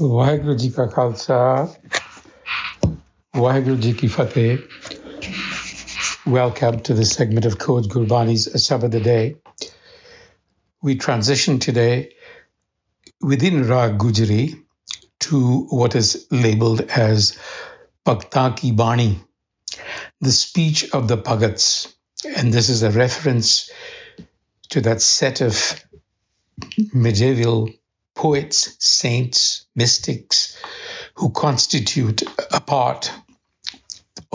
ਵਾਹਿਗੁਰੂ ਜੀ ਕਾ ਖਾਲਸਾ ਵਾਹਿਗੁਰੂ ਜੀ ਕੀ ਫਤਿਹ. Welcome to this segment of Code Gurbani's a-sabad-a-day. We transition today within Rag Gujari to what is labeled as Bhaktan Ki Bani, the speech of the Bhagats. And this is a reference to that set of medieval poets, saints, mystics who constitute a part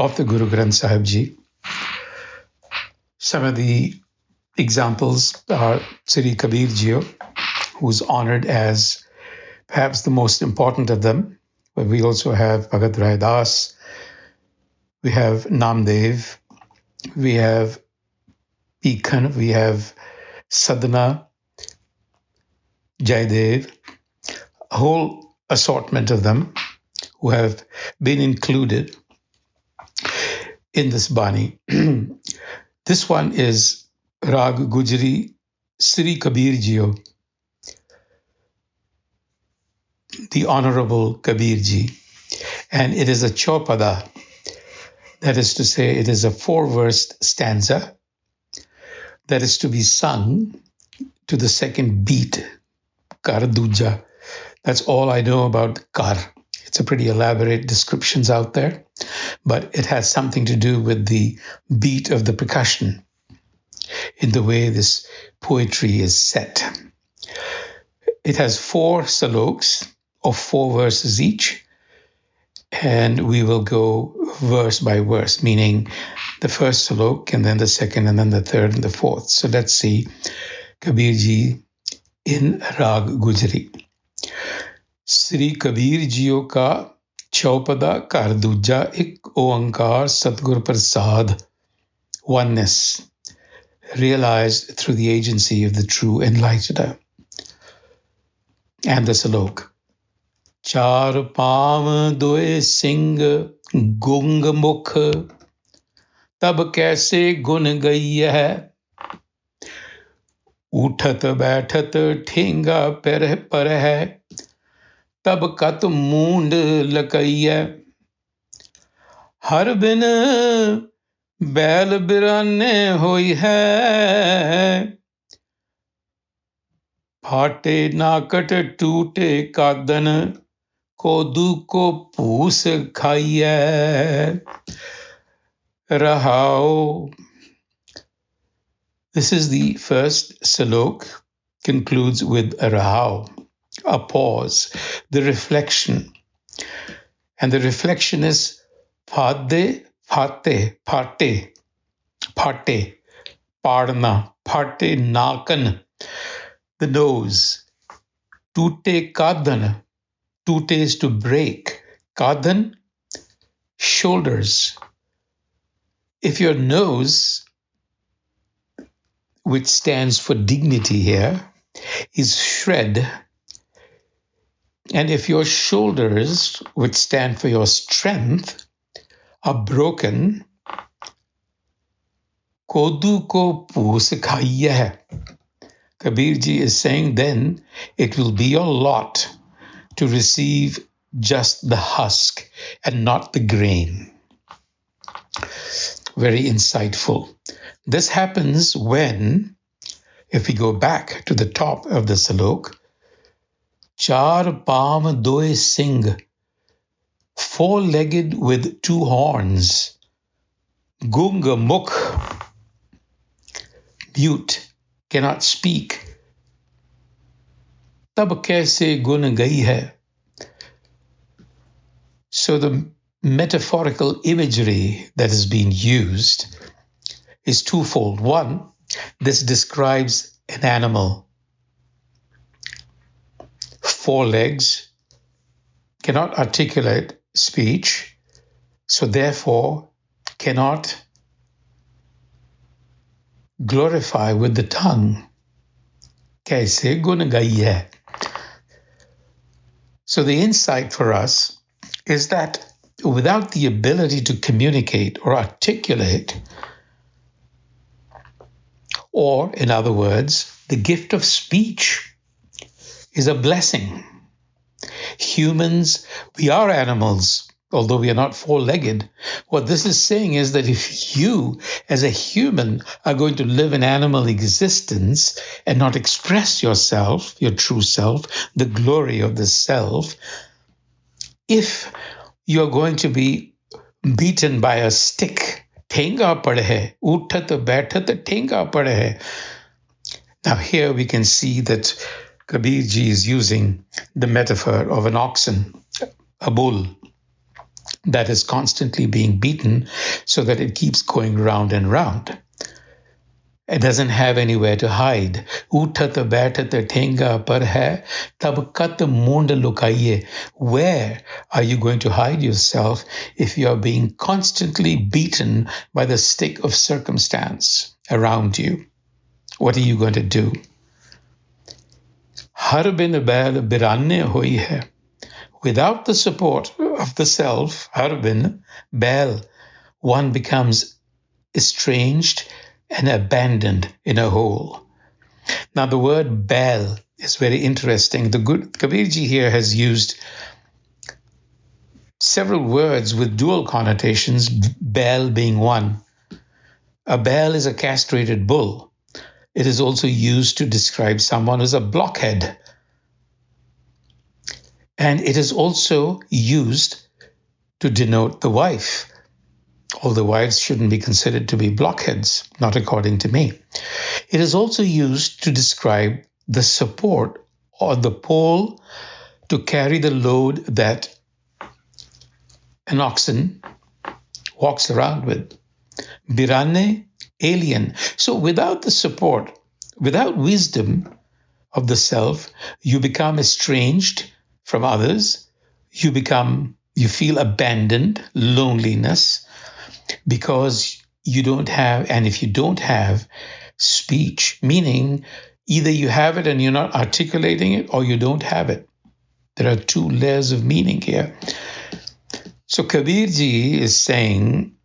of the Guru Granth Sahib Ji. Some of the examples are Sri Kabir Ji, who's honored as perhaps the most important of them. But we also have Bhagat Rai Das, we have Namdev, we have Ikhan, we have Sadhana, Jaidev, a whole assortment of them who have been included in this Bani. This one is Rag Gujari Sri Kabir Ji, the Honorable Kabir Ji. And it is a chopada, that is to say, it is a 4-versed stanza that is to be sung to the second beat, Kar Duja. That's all I know about Kar. It's a pretty elaborate descriptions out there, but it has something to do with the beat of the percussion in the way this poetry is set. It has 4 saloks of 4 verses each, and we will go verse by verse, meaning the first salok and then the second and then the third and the fourth. So let's see Kabir Ji in Rag Gujari. Sri Kabir Jiyo ka chaupada kar duja ik oankar Satgur Prasad, oneness, realized through the agency of the true enlightener. And the salok. Chaar Paav Dui sing gung mukh, tab kaise gun gayi hai, उठत बैठत ठेंगा पर है, तब कत मूंड लकैया, हर बिन बैल बिराने होई है, फाटे नाकट टूटे कादन, कोदू को पूस खाइया, रहाओ. This is the first salok, concludes with a rahau, a pause, the reflection. And the reflection is phade, phate, phate, phate, padna, phate, nakan, the nose, tute kadan, tute is to break, kadan, shoulders. If your nose, which stands for dignity here, is shred, and if your shoulders, which stand for your strength, are broken, kodu ko poos khaiya hai. Kabir Ji is saying then it will be your lot to receive just the husk and not the grain. Very insightful. This happens when, if we go back to the top of the salok, Chaar Paav Dui sing, 4-legged with 2 horns, gunga mukh, mute, cannot speak, tab kaise gun gayi hai. So the metaphorical imagery that is being used is twofold. One, this describes an animal. 4 legs, cannot articulate speech, so therefore cannot glorify with the tongue. Kaise gun gayi hai. So the insight for us is that without the ability to communicate or articulate, or in other words, the gift of speech is a blessing. Humans, we are animals, although we are not four-legged. What this is saying is that if you, as a human, are going to live an animal existence and not express yourself, your true self, the glory of the self, if you're going to be beaten by a stick, thenga pad hai, uthat baithat thenga pad hai. Now here we can see that Kabirji is using the metaphor of an oxen, a bull, that is constantly being beaten so that it keeps going round and round. It doesn't have anywhere to hide. Uthat baithat thenga par hai, tab kat mund lukaiye. Where are you going to hide yourself if you are being constantly beaten by the stick of circumstance around you? What are you going to do? Har bin bail biranne hoi hai. Without the support of the self, har bin bail, one becomes estranged and abandoned in a hole. Now the word bail is very interesting. The good Kabirji here has used several words with dual connotations, bail being one. A bail is a castrated bull. It is also used to describe someone who's a blockhead. And it is also used to denote the wife. All the wives shouldn't be considered to be blockheads, not according to me. It is also used to describe the support or the pole to carry the load that an oxen walks around with. Birane, alien. So without the support, without wisdom of the self, you become estranged from others. You feel abandoned, loneliness, because you don't have, and if you don't have speech, meaning either you have it and you're not articulating it, or you don't have it. There are two layers of meaning here. So Kabirji is saying,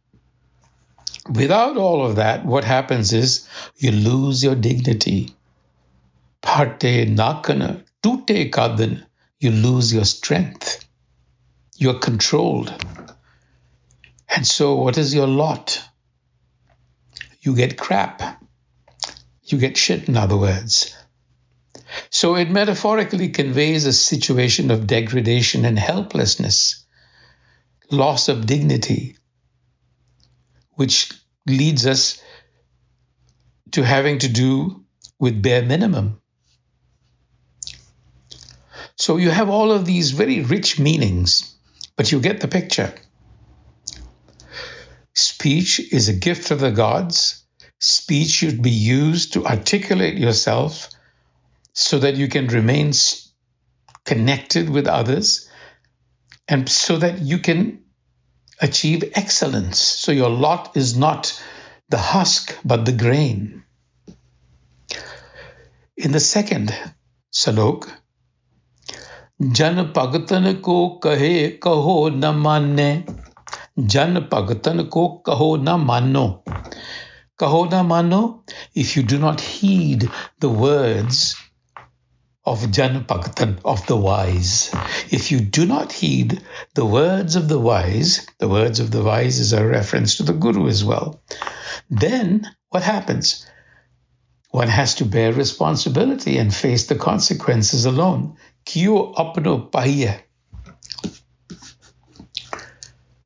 without all of that, what happens is you lose your dignity. Phate nakana, tute kadan, you lose your strength. You're controlled. And so what is your lot? You get crap. You get shit, in other words. So it metaphorically conveys a situation of degradation and helplessness, loss of dignity, which leads us to having to do with bare minimum. So you have all of these very rich meanings, but you get the picture. Speech is a gift of the gods. Speech should be used to articulate yourself so that you can remain connected with others and so that you can achieve excellence. So your lot is not the husk, but the grain. In the second salok, Jan Bhagatan ko kahe kaho na manne. Jan Bhagatan ko kaho na manno. Kaho na manno, if you do not heed the words of Jan Bhagatan, of the wise. If you do not heed the words of the wise is a reference to the Guru as well, then what happens? One has to bear responsibility and face the consequences alone. Kyo apno pahiye.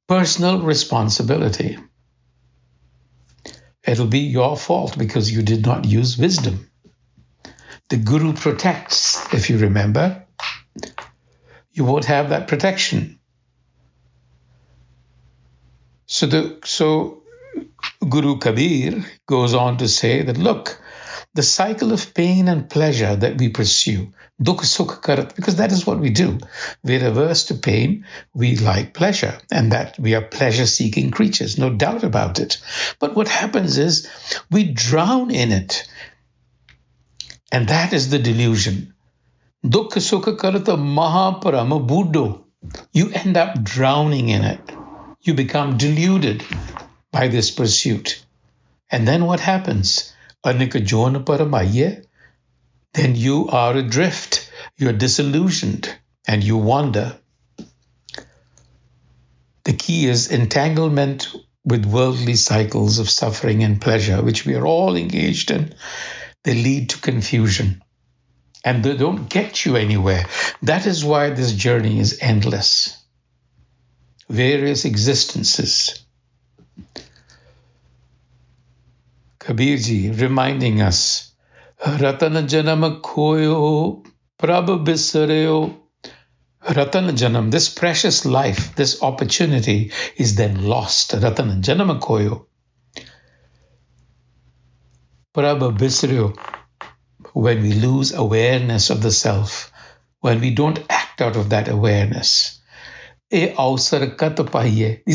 Personal responsibility. It'll be your fault because you did not use wisdom. The Guru protects, if you remember. You won't have that protection. So Guru Kabir goes on to say that, look, the cycle of pain and pleasure that we pursue, dukh sukh karat, because that is what we do. We're averse to pain, we like pleasure, and that we are pleasure-seeking creatures, no doubt about it. But what happens is we drown in it, and that is the delusion. Dukh sukh karat mahaparam buddho. You end up drowning in it. You become deluded by this pursuit. And then what happens? Anika jon paramaye, then you are adrift, you're disillusioned. and you wander, the key is entanglement with worldly cycles of suffering and pleasure, which we are all engaged in. They lead to confusion and they don't get you anywhere. That is why this journey is endless. Various existences. Kabir ji reminding us, Ratan Janam Khoyo Prabh Bisareo. Ratan Janam, this precious life, this opportunity is then lost. Ratan Janam Khoyo Prabh Bisareo. When we lose awareness of the self, when we don't act out of that awareness. These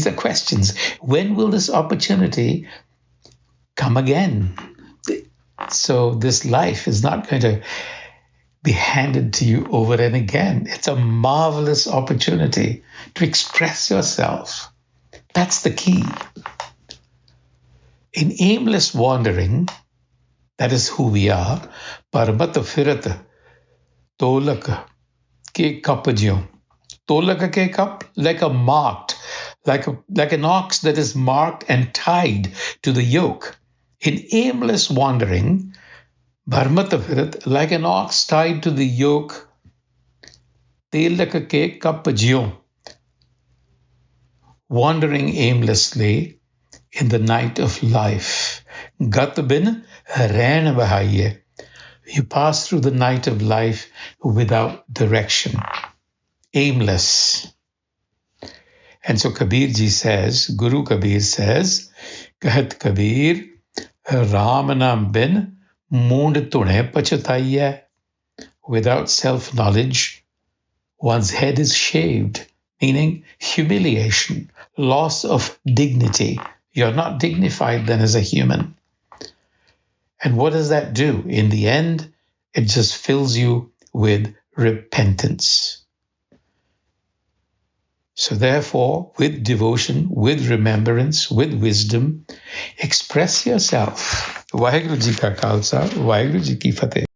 are questions. When will this opportunity come again? So this life is not going to be handed to you over and again. It's a marvelous opportunity to express yourself. That's the key. In aimless wandering, that is who we are. Parbat firat tolak ke kapajyo. Tolak ke kap, like a marked, like an ox that is marked and tied to the yoke. In aimless wandering, Bharmat firat, like an ox tied to the yoke, telak ke kapajyo. Wandering aimlessly in the night of life. Gat bin rain bahaiye. You pass through the night of life without direction, aimless. And so Kabir ji says, Guru Kabir says, Kahat Kabir, Ram Nam bin moond tune pachataiye. Without self-knowledge, one's head is shaved, meaning humiliation, loss of dignity. You're not dignified then as a human. And what does that do? In the end, it just fills you with repentance. So therefore, with devotion, with remembrance, with wisdom, express yourself. Waheguru Ji ka Khalsa, Waheguru Ji ki Fateh.